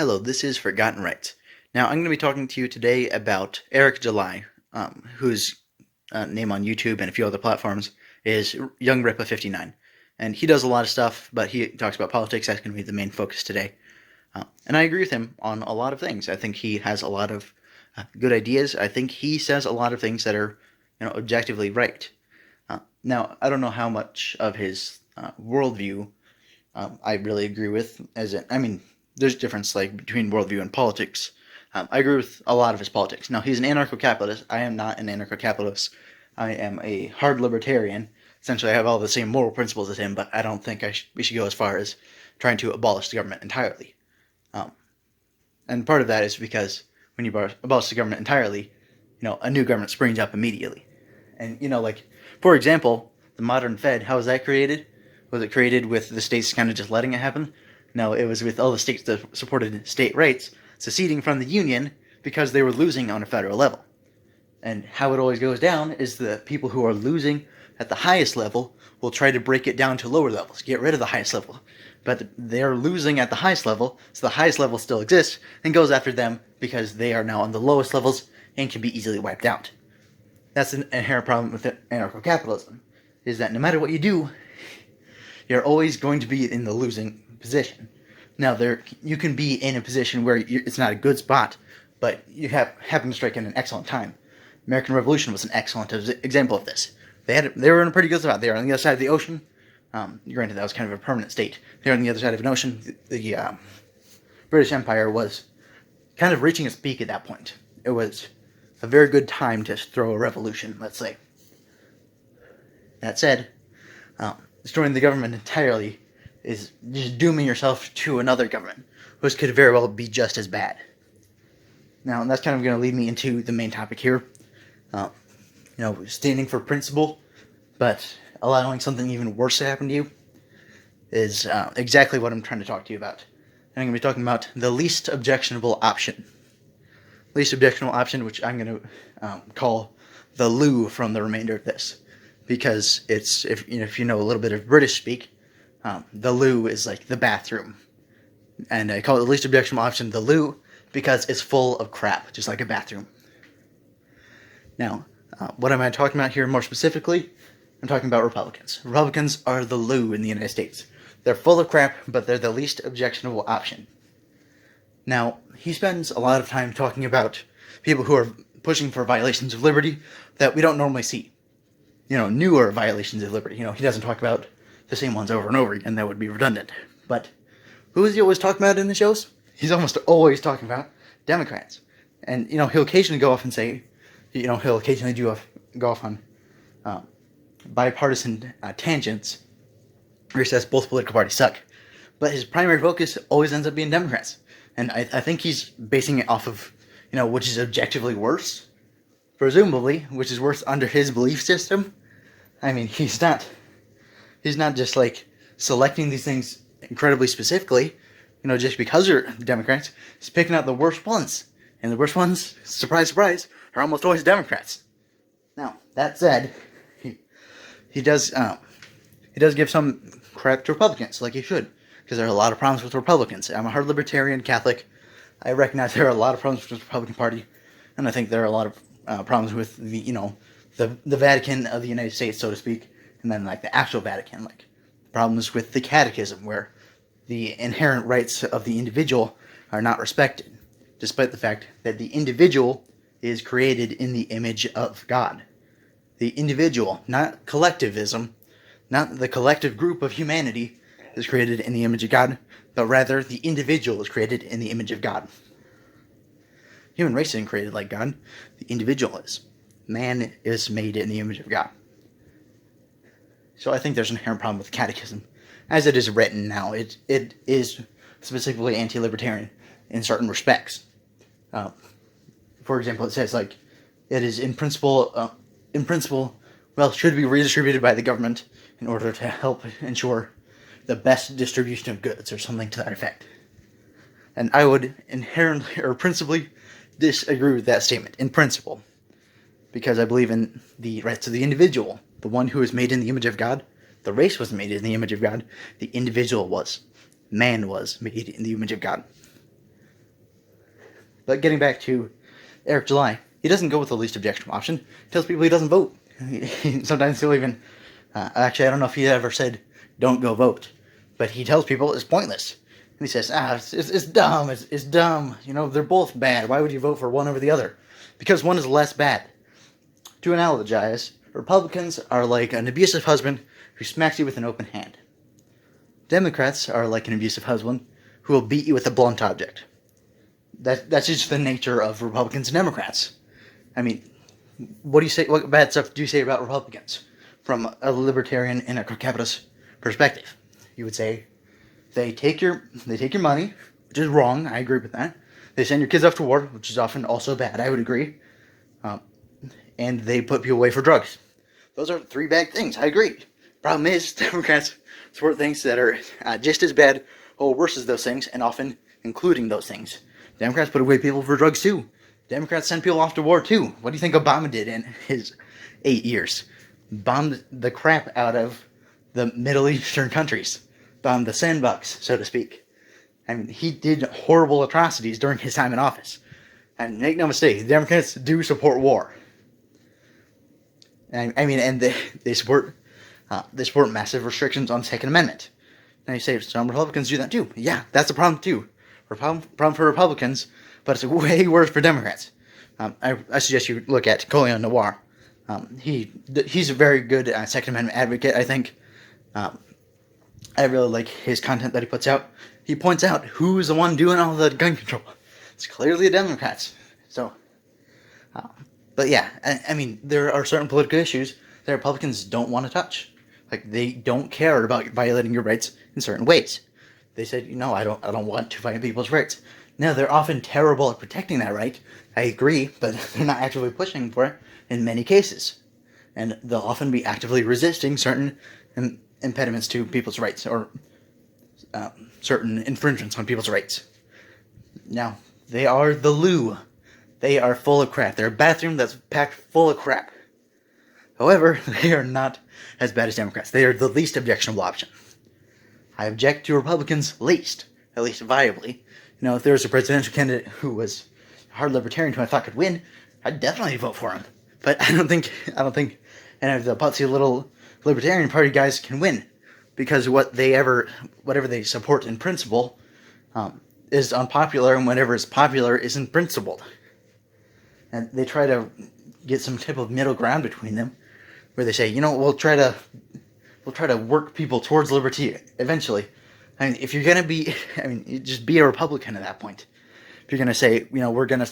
Hello, this is Forgotten Rights. Now, I'm going to be talking to you today about Eric July, whose name on YouTube and a few other platforms is YoungRippa59. And he does a lot of stuff, but he talks about politics. That's going to be the main focus today. And I agree with him on a lot of things. I think he has a lot of good ideas. I think he says a lot of things that are, objectively right. Now, I don't know how much of his worldview I really agree with. There's a difference between worldview and politics. I agree with a lot of his politics. Now, he's an anarcho-capitalist. I am not an anarcho-capitalist. I am a hard libertarian. Essentially, I have all the same moral principles as him, but I don't think we should go as far as trying to abolish the government entirely. And part of that is because when you abolish the government entirely, a new government springs up immediately. And, for example, the modern Fed, how was that created? Was it created with the states kind of just letting it happen? No, it was with all the states that supported state rights seceding from the Union because they were losing on a federal level. And how it always goes down is the people who are losing at the highest level will try to break it down to lower levels, get rid of the highest level. But they're losing at the highest level, so the highest level still exists, and goes after them because they are now on the lowest levels and can be easily wiped out. That's an inherent problem with anarcho-capitalism, is that no matter what you do, you're always going to be in the losing position. Now, you can be in a position where it's not a good spot, but you happen to strike in an excellent time. American Revolution was an excellent example of this. They were in a pretty good spot. They were on the other side of the ocean. Granted, that was kind of a permanent state. They were on the other side of an ocean. The British Empire was kind of reaching its peak at that point. It was a very good time to throw a revolution, let's say. That said, destroying the government entirely is just dooming yourself to another government, which could very well be just as bad. Now, that's kind of going to lead me into the main topic here. Standing for principle, but allowing something even worse to happen to you is exactly what I'm trying to talk to you about. And I'm going to be talking about the least objectionable option. Least objectionable option, which I'm going to call the loo from the remainder of this. Because it's, if you know a little bit of British speak, the loo is like the bathroom. And I call it the least objectionable option, the loo, because it's full of crap, just like a bathroom. Now, what am I talking about here more specifically? I'm talking about Republicans. Republicans are the loo in the United States. They're full of crap, but they're the least objectionable option. Now, he spends a lot of time talking about people who are pushing for violations of liberty that we don't normally see. Newer violations of liberty. He doesn't talk about the same ones over and over again. That would be redundant. But who is he always talking about in the shows? He's almost always talking about Democrats. And, he'll occasionally go off and say, he'll occasionally go off on bipartisan tangents where he says both political parties suck. But his primary focus always ends up being Democrats. And I think he's basing it off of, which is objectively worse. Presumably, which is worse under his belief system. I mean, he's not just selecting these things incredibly specifically, just because they're Democrats. He's picking out the worst ones. And the worst ones, surprise, surprise, are almost always Democrats. Now, that said, he does give some crap to Republicans, like he should, because there are a lot of problems with Republicans. I'm a hard libertarian Catholic. I recognize there are a lot of problems with the Republican Party, and I think there are a lot of problems with the Vatican of the United States, so to speak, and then the actual Vatican, problems with the Catechism, where the inherent rights of the individual are not respected, despite the fact that the individual is created in the image of God. The individual, not collectivism, not the collective group of humanity, is created in the image of God, but rather the individual is created in the image of God. Human race isn't created like God. The individual is. Man is made in the image of God. So I think there's an inherent problem with catechism. As it is written now, it is specifically anti-libertarian in certain respects. For example, it says, it is in principle, should be redistributed by the government in order to help ensure the best distribution of goods, or something to that effect. And I would inherently, or principally, disagree with that statement, in principle, because I believe in the rights of the individual, the one who is made in the image of God. The race was made in the image of God. The individual was. Man was made in the image of God. But getting back to Eric July, he doesn't go with the least objectionable option. He tells people he doesn't vote. Sometimes he'll even, actually, I don't know if he ever said, don't go vote. But he tells people it's pointless. And he says, it's dumb, it's dumb. You know, they're both bad. Why would you vote for one over the other? Because one is less bad. To analogize, Republicans are like an abusive husband who smacks you with an open hand. Democrats are like an abusive husband who will beat you with a blunt object. That's just the nature of Republicans and Democrats. I mean, what do you say? What bad stuff do you say about Republicans from a libertarian anarcho-capitalist perspective? You would say they take your money, which is wrong. I agree with that. They send your kids off to war, which is often also bad. I would agree. And they put people away for drugs. Those are three bad things. I agree. Problem is, Democrats support things that are just as bad or worse as those things, and often including those things. Democrats put away people for drugs too. Democrats send people off to war too. What do you think Obama did in his 8 years? Bombed the crap out of the Middle Eastern countries. Bombed the sandbox, so to speak. I mean, he did horrible atrocities during his time in office. And make no mistake, the Democrats do support war. And they support massive restrictions on the Second Amendment. Now you say some Republicans do that too. Yeah, that's a problem too. Problem for Republicans, but it's way worse for Democrats. I suggest you look at Colin Noir. He's a very good Second Amendment advocate, I think. I really like his content that he puts out. He points out who's the one doing all the gun control. It's clearly the Democrats. So, but yeah, I mean, there are certain political issues that Republicans don't want to touch. Like, they don't care about violating your rights in certain ways. They said, I don't want to violate people's rights. Now, they're often terrible at protecting that right. I agree, but they're not actively pushing for it in many cases. And they'll often be actively resisting certain impediments to people's rights, or certain infringements on people's rights. Now, they are the loo. They are full of crap. They're a bathroom that's packed full of crap. However, they are not as bad as Democrats. They are the least objectionable option. I object to Republicans least, at least viably. If there was a presidential candidate who was a hard libertarian who I thought could win, I'd definitely vote for him. But I don't think any of the putsy little Libertarian Party guys can win, because whatever they support in principle is unpopular, and whatever is popular isn't principled. And they try to get some type of middle ground between them, where they say, we'll try to work people towards liberty eventually. I mean, if you're gonna be, just be a Republican at that point. If you're gonna say, we're gonna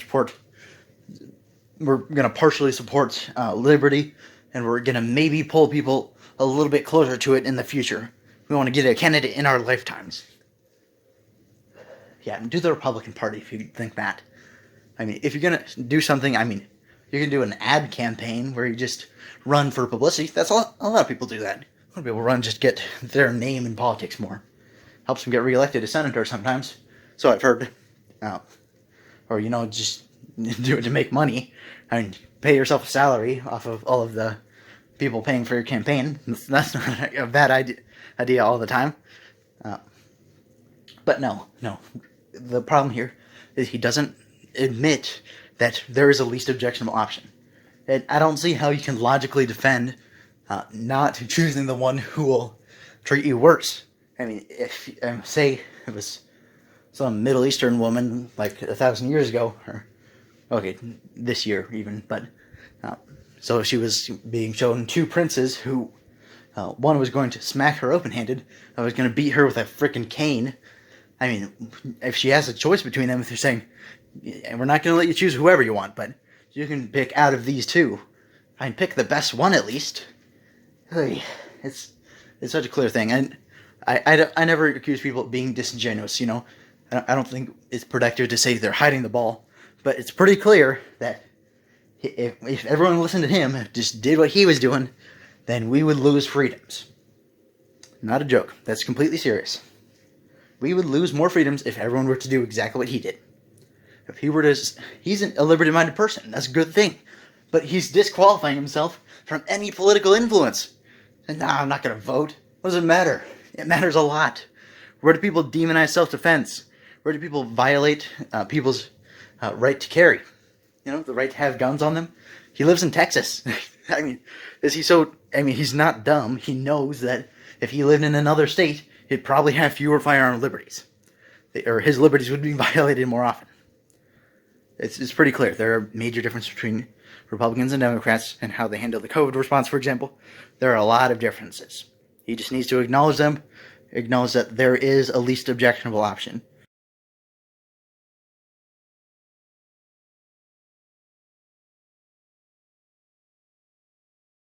partially support liberty, and we're gonna maybe pull people a little bit closer to it in the future. We want to get a candidate in our lifetimes. Yeah, do the Republican Party if you think that. I mean, if you're gonna do something, you can do an ad campaign where you just run for publicity. That's a lot of people do that. A lot of people run just to get their name in politics more. Helps them get reelected as senator sometimes. So I've heard. Or, just do it to make money. Pay yourself a salary off of all of the people paying for your campaign. That's not a bad idea all the time. But no. The problem here is he doesn't admit that there is a least objectionable option. And I don't see how you can logically defend not choosing the one who will treat you worse. If say it was some Middle Eastern woman like 1,000 years ago, or this year even, but so she was being shown two princes who one was going to smack her open-handed, I was going to beat her with a frickin' cane. If she has a choice between them, if they're saying, we're not going to let you choose whoever you want, but you can pick out of these two, pick the best one at least. It's such a clear thing, and I never accuse people of being disingenuous. I don't think it's productive to say they're hiding the ball, but it's pretty clear that if everyone listened to him, just did what he was doing, then we would lose freedoms. Not a joke. That's completely serious. We would lose more freedoms if everyone were to do exactly what he did. If he were to... He's a liberty-minded person. That's a good thing. But he's disqualifying himself from any political influence. And I'm not going to vote. What does it matter? It matters a lot. Where do people demonize self-defense? Where do people violate people's right to carry, the right to have guns on them. He lives in Texas. I mean, is he so? I mean, he's not dumb. He knows that if he lived in another state, he'd probably have fewer firearm liberties, or his liberties would be violated more often. It's pretty clear. There are major differences between Republicans and Democrats and how they handle the COVID response, for example. There are a lot of differences. He just needs to acknowledge them, acknowledge that there is a least objectionable option,